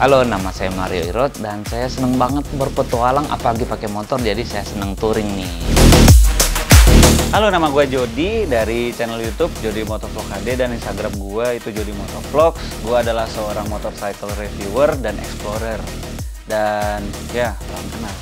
Halo, nama saya Mario Irot dan saya seneng banget berpetualang apalagi pakai motor, jadi saya seneng touring nih. Halo, nama gue Jody dari channel YouTube Jody Motovlog HD dan Instagram gue itu Jody Motovlogs. Gue adalah seorang motorcycle reviewer dan explorer. Dan ya, salam kenal.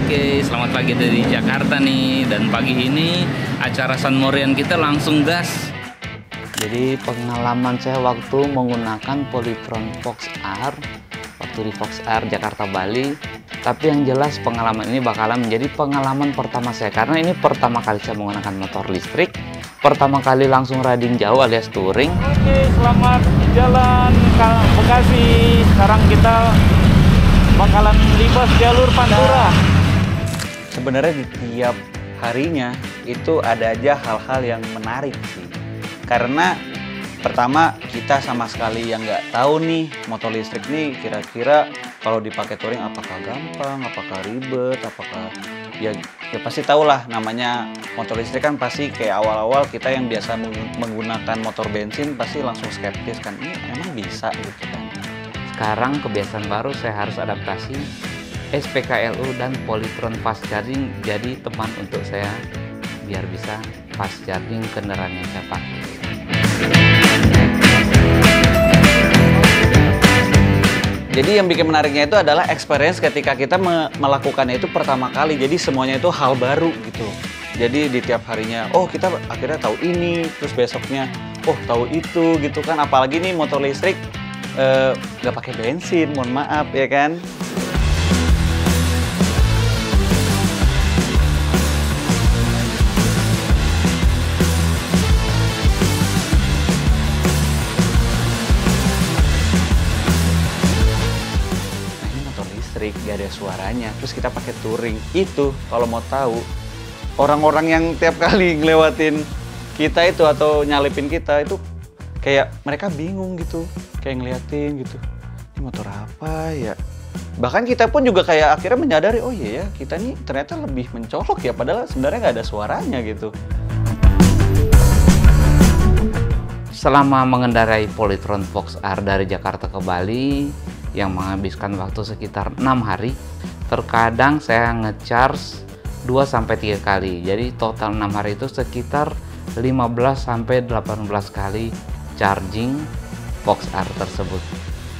Oke, selamat pagi dari Jakarta nih. Dan pagi ini acara San Morian kita langsung gas. Jadi pengalaman saya waktu menggunakan Polytron Fox R waktu di Fox R Jakarta Bali. Tapi yang jelas pengalaman ini bakalan menjadi pengalaman pertama saya, karena ini pertama kali saya menggunakan motor listrik, pertama kali langsung riding jauh alias touring. Oke, selamat jalan ke Bekasi. Sekarang kita bakalan libas jalur Pantura. Sebenarnya di tiap harinya itu ada aja hal-hal yang menarik sih. Karena pertama kita sama sekali yang nggak tahu nih motor listrik nih kira-kira kalau dipakai touring apakah gampang, apakah ribet, apakah ya pasti tahu lah namanya motor listrik kan pasti kayak awal-awal kita yang biasa menggunakan motor bensin pasti langsung skeptis kan, ini emang bisa gitu kan. Sekarang kebiasaan baru saya harus adaptasi. SPKLU dan Polytron Fast Charging jadi teman untuk saya biar bisa fast charging kendaraan yang saya pakai. Jadi yang bikin menariknya itu adalah experience ketika kita melakukannya itu pertama kali. Jadi semuanya itu hal baru gitu. Jadi di tiap harinya, oh kita akhirnya tahu ini, terus besoknya, oh tahu itu gitu kan. Apalagi nih motor listrik nggak pakai bensin, mohon maaf ya kan. Gak ada suaranya, terus kita pakai touring. Itu kalau mau tahu orang-orang yang tiap kali ngelewatin kita itu atau nyalipin kita itu kayak mereka bingung gitu, kayak ngeliatin gitu, ini motor apa ya. Bahkan kita pun juga kayak akhirnya menyadari, oh iya ya kita nih ternyata lebih mencolok ya, padahal sebenarnya nggak ada suaranya gitu. Selama mengendarai Polytron Fox R dari Jakarta ke Bali yang menghabiskan waktu sekitar 6 hari, terkadang saya ngecharge 2-3 kali. Jadi total 6 hari itu sekitar 15-18 kali charging Fox R tersebut.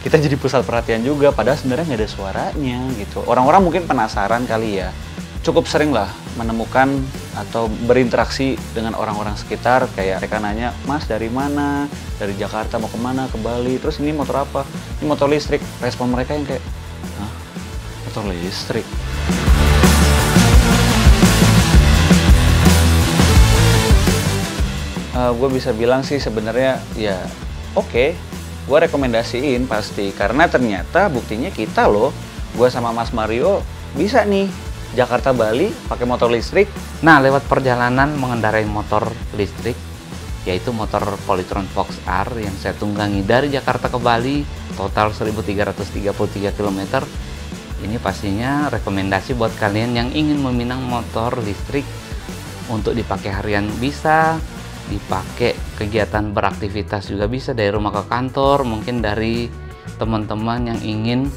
Kita jadi pusat perhatian juga, padahal sebenarnya nggak ada suaranya gitu. Orang-orang mungkin penasaran kali ya. Cukup sering lah menemukan atau berinteraksi dengan orang-orang sekitar, kayak mereka nanya, Mas dari mana? Dari Jakarta mau kemana? Ke Bali. Terus ini motor apa? Ini motor listrik. Respon mereka yang kayak, hah? Motor listrik? Gue bisa bilang sih sebenarnya ya oke. Gue rekomendasiin pasti, karena ternyata buktinya kita loh, gue sama Mas Mario bisa nih Jakarta Bali pakai motor listrik. Nah, lewat perjalanan mengendarai motor listrik, yaitu motor Polytron Fox R yang saya tunggangi dari Jakarta ke Bali, total 1333 km. Ini pastinya rekomendasi buat kalian yang ingin meminang motor listrik untuk dipakai harian bisa, dipakai kegiatan beraktivitas juga bisa, dari rumah ke kantor, mungkin dari teman-teman yang ingin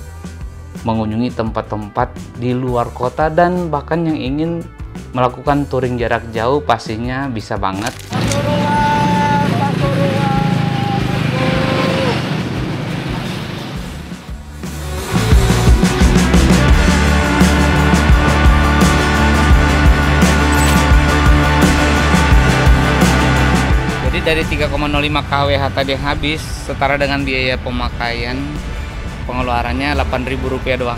mengunjungi tempat-tempat di luar kota, dan bahkan yang ingin melakukan touring jarak jauh pastinya bisa banget. Jadi dari 3,05 kWh tadi yang habis, setara dengan biaya pemakaian pengeluarannya Rp8.000 doang.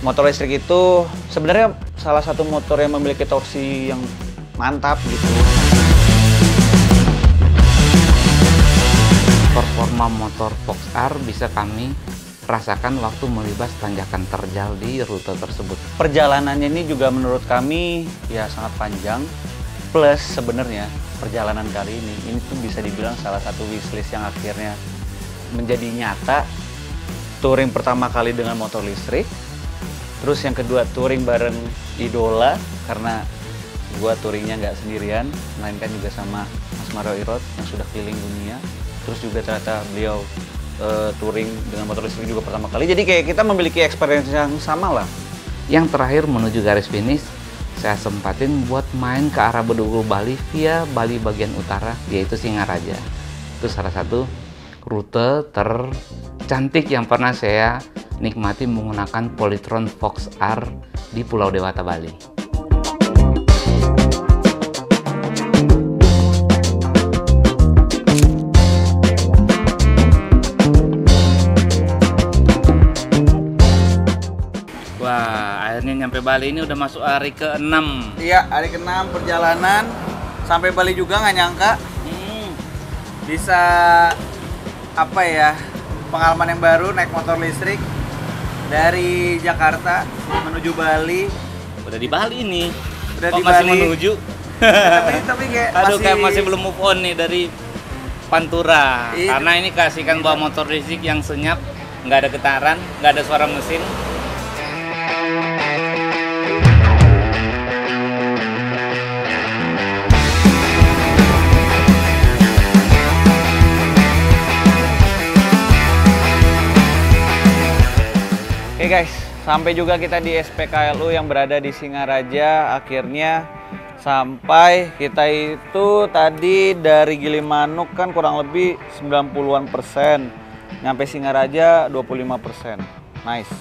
Motor listrik itu sebenarnya salah satu motor yang memiliki torsi yang mantap gitu. Performa motor Fox R bisa kami rasakan waktu melibas tanjakan terjal di rute tersebut. Perjalanannya ini juga menurut kami ya sangat panjang. Plus sebenarnya perjalanan kali ini tuh bisa dibilang salah satu wishlist yang akhirnya menjadi nyata. Touring pertama kali dengan motor listrik, terus yang kedua touring bareng idola, karena gua touringnya nggak sendirian, melainkan juga sama Mas Mario Irot yang sudah keliling dunia. Terus juga ternyata beliau touring dengan motor listrik juga pertama kali, jadi kayak kita memiliki experience yang sama lah. Yang terakhir menuju garis finish, saya sempatin buat main ke arah Bedugul Bali via Bali bagian utara, yaitu Singaraja. Itu salah satu rute tercantik yang pernah saya nikmati menggunakan Polytron Fox R di Pulau Dewata, Bali. Wah, akhirnya nyampe Bali, ini udah masuk hari ke-6. Iya, hari ke-6 perjalanan sampai Bali juga, nggak nyangka bisa apa ya, pengalaman yang baru naik motor listrik dari Jakarta menuju Bali. Udah di Bali nih. Udah kok di masih Bali. menuju? tapi kayak kayak masih belum move on nih dari Pantura. Iya. Karena ini kasihkan bawa motor listrik yang senyap, nggak ada getaran, nggak ada suara mesin. Oke guys, sampai juga kita di SPKLU yang berada di Singaraja. Akhirnya sampai, kita itu tadi dari Gilimanuk kan kurang lebih 90-an%, nyampe Singaraja 25%. Nice,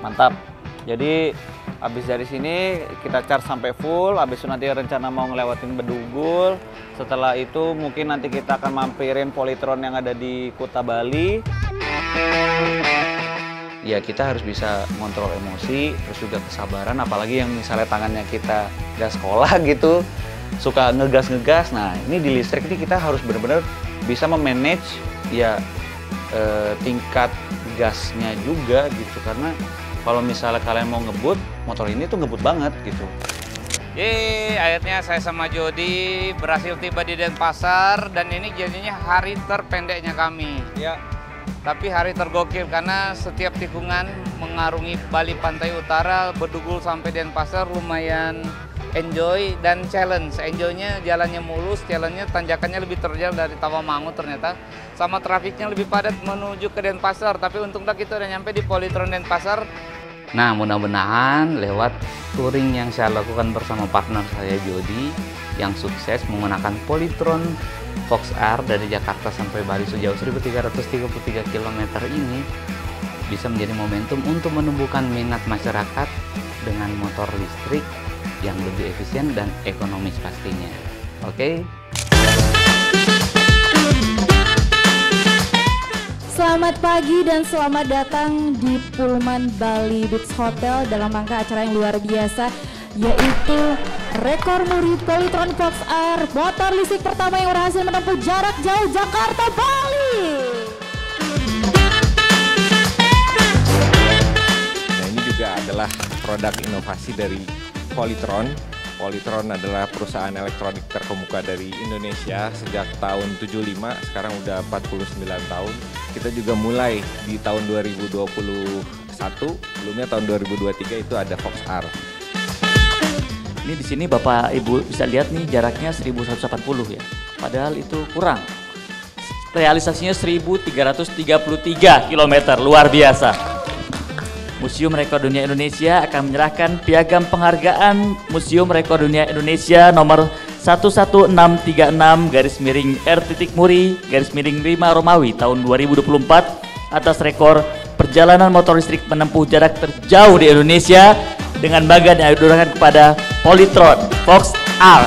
mantap. Jadi habis dari sini kita charge sampai full. Habis itu nanti rencana mau ngelewatin Bedugul. Setelah itu mungkin nanti kita akan mampirin Polytron yang ada di Kuta Bali. Ya kita harus bisa ngontrol emosi, terus juga kesabaran, apalagi yang misalnya tangannya kita gak sekolah gitu, suka ngegas-ngegas. Nah ini di listrik ini kita harus benar-benar bisa memanage ya tingkat gasnya juga gitu, karena kalau misalnya kalian mau ngebut, motor ini tuh ngebut banget gitu. Yeay, akhirnya saya sama Jody berhasil tiba di Denpasar, dan ini jadinya hari terpendeknya kami. Ya. Tapi hari tergokil karena setiap tikungan mengarungi Bali Pantai Utara, Bedugul sampai Denpasar lumayan enjoy dan challenge. Enjoynya jalannya mulus, challenge-nya tanjakannya lebih terjal dari Tawamangu ternyata. Sama trafiknya lebih padat menuju ke Denpasar, tapi untungnya kita udah nyampe di Polytron Denpasar. Nah, mudah-mudahan lewat touring yang saya lakukan bersama partner saya Jody yang sukses menggunakan Polytron Fox R dari Jakarta sampai Bali sejauh 1333 km ini bisa menjadi momentum untuk menumbuhkan minat masyarakat dengan motor listrik yang lebih efisien dan ekonomis pastinya. Oke? Selamat pagi dan selamat datang di Pullman Bali Beach Hotel dalam rangka acara yang luar biasa, yaitu rekor muri Polytron Fox R, motor listrik pertama yang berhasil menempuh jarak jauh Jakarta Bali. Nah, ini juga adalah produk inovasi dari Polytron. Polytron adalah perusahaan elektronik terkemuka dari Indonesia sejak tahun 75, sekarang udah 49 tahun. Kita juga mulai di tahun 2021, sebelumnya tahun 2023 itu ada Fox R. Ini di sini Bapak Ibu bisa lihat nih jaraknya 1180 ya. Padahal itu kurang. Realisasinya 1333 km, luar biasa. Museum Rekor Dunia Indonesia akan menyerahkan piagam penghargaan Museum Rekor Dunia Indonesia nomor 11636-R.Muri-5 Romawi tahun 2024 atas rekor perjalanan motor listrik menempuh jarak terjauh di Indonesia dengan bagan yang didorongkan kepada Polytron Fox R.